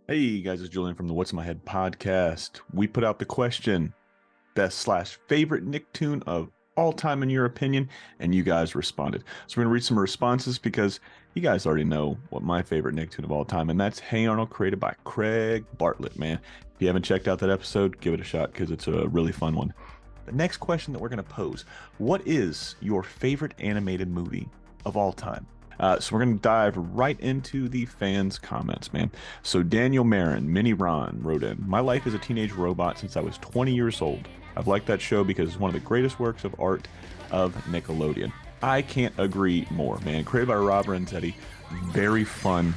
Hey guys, it's Julian from the What's in My Head podcast. We put out the question, best slash favorite Nicktoon of all time in your opinion, and you guys responded. So we're gonna read some responses because you guys already know what my favorite Nicktoon of all time, and that's Hey Arnold, created by Craig Bartlett, man. If you haven't checked out that episode, give it a shot because it's a really fun one. The next question that we're gonna pose: what is your favorite animated movie of all time? So we're going to dive right into the fans' comments, man. So Daniel Marin, Mini Ron, wrote in, "My life is a teenage robot since I was 20 years old. I've liked that show because it's one of the greatest works of art of Nickelodeon." I can't agree more, man. Created by Rob Renzetti. Very fun,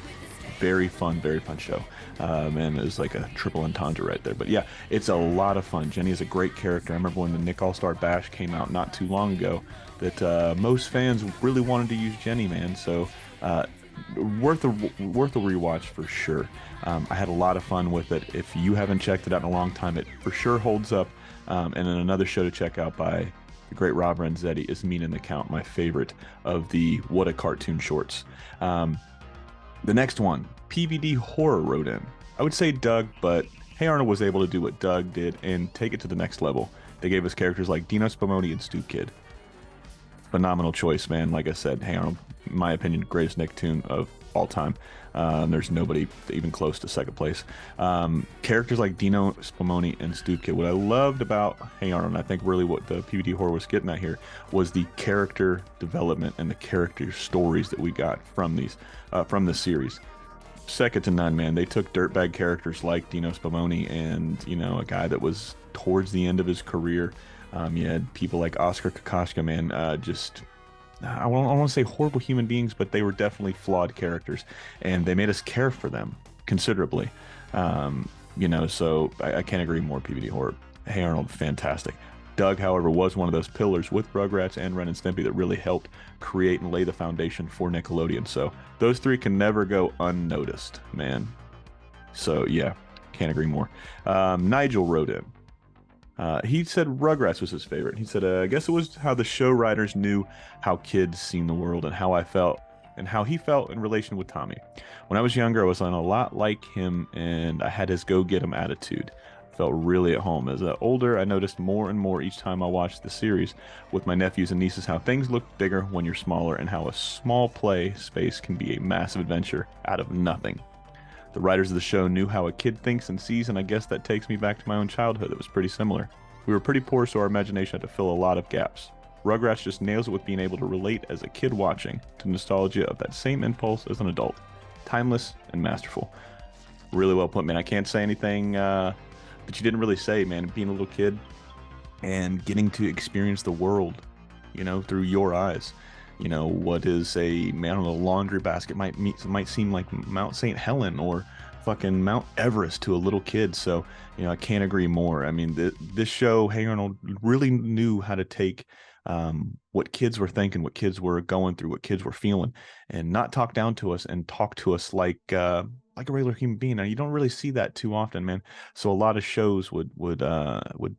very fun show. Man, it was like a triple entendre right there. But yeah, it's a lot of fun. Jenny is a great character. I remember when the Nick All-Star Bash came out not too long ago, that most fans really wanted to use Jenny, man. So worth a rewatch for sure. I had a lot of fun with it. If you haven't checked it out in a long time, it for sure holds up. And then another show to check out by the great Rob Renzetti is Mean in the Count, my favorite of the What a Cartoon shorts. The next one, PVD Horror, wrote in, "I would say Doug, but Hey Arnold was able to do what Doug did and take it to the next level. They gave us characters like Dino Spumoni and Stu Kid." Phenomenal choice, man. Like I said, Hey Arnold, in my opinion, greatest Nicktoon of all time. There's nobody even close to second place. Characters like Dino Spumoni and Stu Kid. What I loved about Hey Arnold, and I think really what the PVD Horror was getting at here, was the character development and the character stories that we got from this series. Second to none, man. They took dirtbag characters like Dino Spumoni and, a guy that was towards the end of his career. You had people like Oscar Kokoschka, man, I want to say horrible human beings, but they were definitely flawed characters, and they made us care for them considerably. So I can't agree more. PVD Horror, Hey Arnold, fantastic. Doug, however, was one of those pillars with Rugrats and Ren and Stimpy that really helped create and lay the foundation for Nickelodeon. So those three can never go unnoticed, man. So yeah, can't agree more. Nigel wrote in. He said Rugrats was his favorite. He said, "I guess it was how the show writers knew how kids seen the world and how I felt and how he felt in relation with Tommy. When I was younger, I was on a lot like him and I had his go-get-em attitude. Felt really at home. As older, I noticed more and more each time I watched the series with my nephews and nieces how things look bigger when you're smaller and how a small play space can be a massive adventure out of nothing. The writers of the show knew how a kid thinks and sees, and I guess that takes me back to my own childhood. It was pretty similar. We were pretty poor, so our imagination had to fill a lot of gaps. Rugrats just nails it with being able to relate as a kid watching to nostalgia of that same impulse as an adult. Timeless and masterful." Really well put, man. I can't say anything that you didn't really say, man. Being a little kid and getting to experience the world, through your eyes. What is a, man, I don't know, laundry basket might seem like Mount St. Helen or fucking Mount Everest to a little kid. So, I can't agree more. I mean, this show, Hey Arnold, really knew how to take what kids were thinking, what kids were going through, what kids were feeling, and not talk down to us and talk to us like a regular human being. Now, you don't really see that too often, man. So a lot of shows would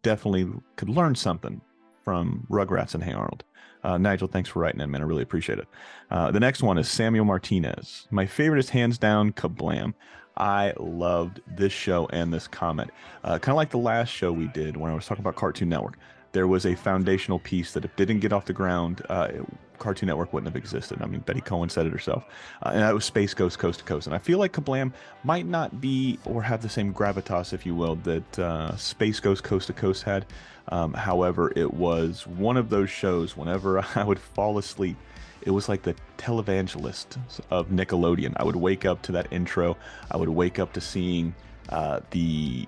definitely could learn something from Rugrats and Hey Arnold. Nigel, thanks for writing in, man. I really appreciate it. The next one is Samuel Martinez. "My favorite is hands down Kablam. I loved this show and this comment. Kind of like the last show we did when I was talking about Cartoon Network. There was a foundational piece that if it didn't get off the ground, Cartoon Network wouldn't have existed. I mean, Betty Cohen said it herself. And that was Space Ghost Coast to Coast. And I feel like Kablam might not be or have the same gravitas, if you will, that Space Ghost Coast to Coast had. However, it was one of those shows whenever I would fall asleep, it was like the televangelist of Nickelodeon. I would wake up to that intro. I would wake up to seeing the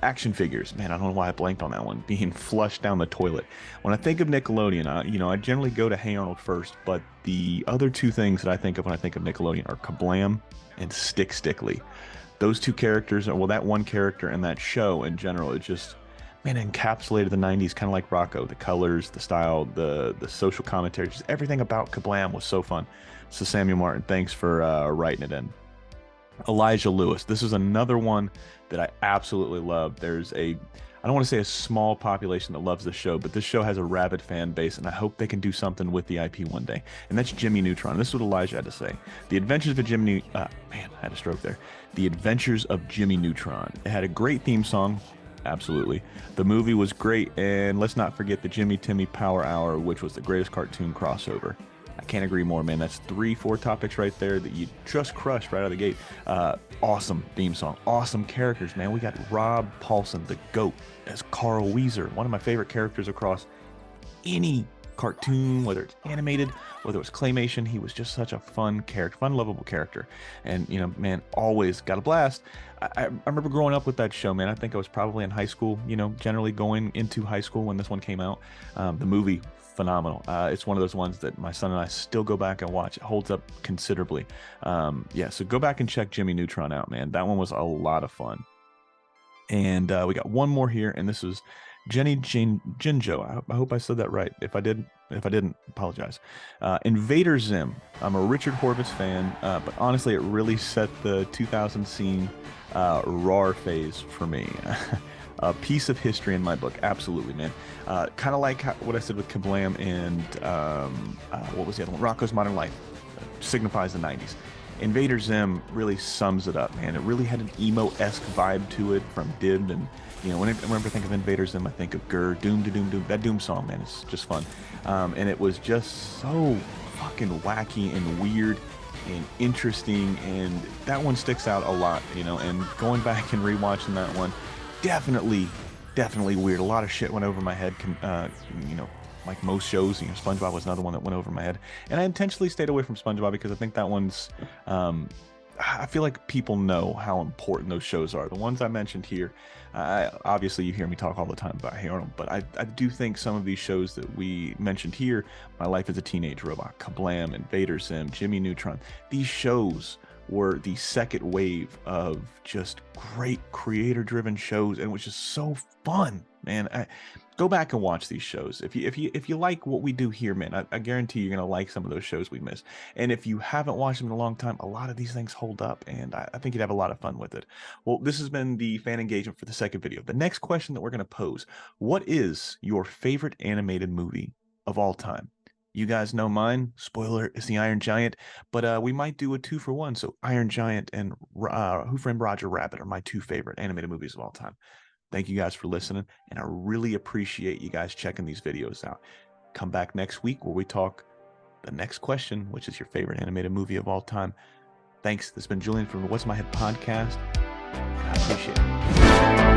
action figures. Man, I don't know why I blanked on that one. Being flushed down the toilet. When I think of Nickelodeon, I generally go to Hey Arnold first, but the other two things that I think of when I think of Nickelodeon are Kablam and Stick Stickly. Those two characters, well, that one character and that show in general, it just, man, encapsulated the 90s, kind of like Rocco. The colors, the style, the social commentary, just everything about Kablam was so fun. So Samuel Martin, thanks for writing it in. Elijah Lewis. This is another one that I absolutely love. I don't want to say a small population that loves the show, but this show has a rabid fan base, and I hope they can do something with the IP one day. And that's Jimmy Neutron. This is what Elijah had to say. The Adventures of Jimmy... man, I had a stroke there. The Adventures of Jimmy Neutron. It had a great theme song. Absolutely. The movie was great, and let's not forget the Jimmy Timmy Power Hour, which was the greatest cartoon crossover. I can't agree more, man. That's 3-4 topics right there that you just crushed right out of the gate. Awesome theme song. Awesome characters, man. We got Rob Paulson, the GOAT, as Carl Weezer, one of my favorite characters across any cartoon, whether it's animated, whether it was claymation. He was just such a fun character, fun, lovable character. And, you know, man, always got a blast. I remember growing up with that show, man. I think I was probably in high school, you know, generally going into high school when this one came out. The movie, phenomenal. It's one of those ones that my son and I still go back and watch. It holds up considerably. Yeah, so go back and check Jimmy Neutron out, man. That one was a lot of fun. And we got one more here, and this is Jenny Jinjo. I hope I said that right. If I didn't, apologize. Invader Zim. I'm a Richard Horvitz fan, but honestly, it really set the 2000 scene RAR phase for me. A piece of history in my book, absolutely, man. Kind of like what I said with Kablam and what was the other one? Rocko's Modern Life. Signifies the 90s. Invader Zim really sums it up, man. It really had an emo-esque vibe to it from Dib, and you know, whenever I think of Invader Zim, I think of Grr, Doom to Doom Doom. That Doom song, man, is just fun. And it was just so fucking wacky and weird and interesting, and that one sticks out a lot, you know. And going back and rewatching that one, definitely weird. A lot of shit went over my head, you know, like most shows. You know, SpongeBob was another one that went over my head, and I intentionally stayed away from SpongeBob because I think that one's I feel like people know how important those shows are. The ones I mentioned here, obviously you hear me talk all the time about Hey Arnold, but I do think some of these shows that we mentioned here, My Life as a Teenage Robot, Kablam, Invader Zim, Jimmy Neutron, these shows were the second wave of just great creator-driven shows, and it was just so fun, man. Go back and watch these shows. If you like what we do here, man, I guarantee you're gonna like some of those shows we miss. And if you haven't watched them in a long time, a lot of these things hold up, and I think you'd have a lot of fun with it. Well, this has been the fan engagement for the second video. The next question that we're gonna pose: what is your favorite animated movie of all time? You guys know mine. Spoiler, it's the Iron Giant, but we might do a 2-for-1. So Iron Giant and Who Framed Roger Rabbit are my two favorite animated movies of all time. Thank you guys for listening, and I really appreciate you guys checking these videos out. Come back next week where we talk the next question, which is your favorite animated movie of all time. Thanks. This has been Julian from the What's My Head podcast. I appreciate it.